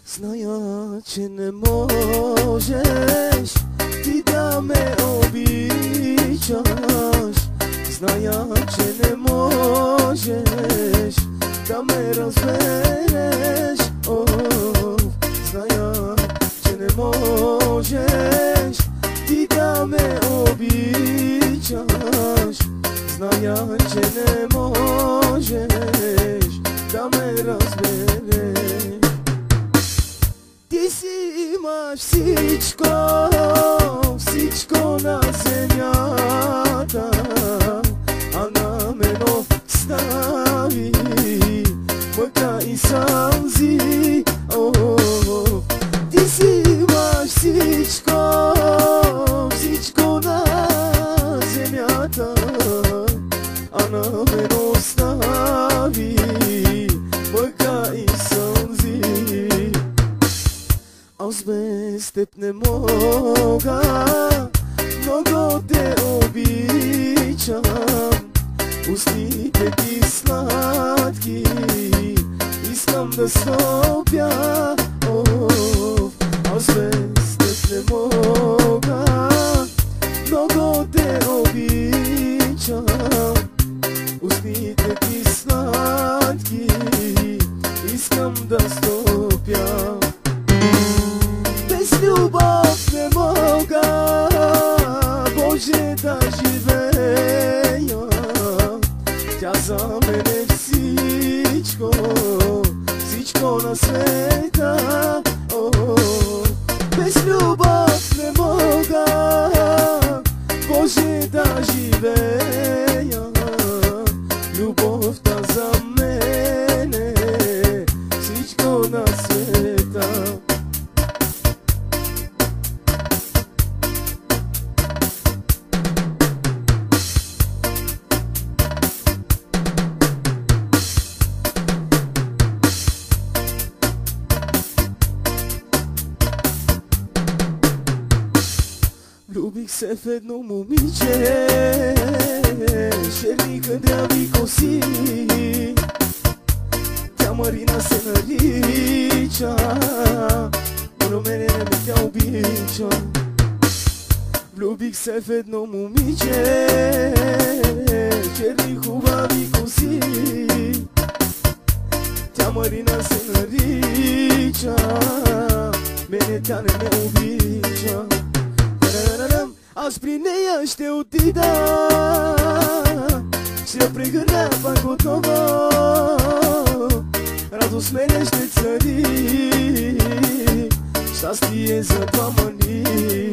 Zная, че не можеш ти да ме обичаш. Зная, че не можеш да ме разбереш. Зная, че не можеш ти да ме обичаш. Зная, че не можеш да ме разбереш. Ти си имаш всичко, всичко на земята, а на мен остави мъка и сълзи. Ти си имаш всичко, всичко на земята, а на мен остави мъка и сълзи. Аз без теб не мога, много те обичам. Устните ти сладки, искам да стопя. Аз без теб не мога, много те обичам. Устните ти сладки, искам да стопя. Без любов не мога, Боже, да живея. Тя за мен е всичко, всичко на света. Без любов не мога, Боже, да живея. Любовта за мен е всичко на света. Влюбих се в едно момиче, черни хъдряви коси. Тя Марина се нарича, но мене не ме тя обича. Влюбих се в едно момиче, черни хубави коси. Тя Марина се нарича, мене тя не ме обича. Аз при нея ще отида, ще я прегърна пак отново. Радост мене ще цари, щастие за двама ни.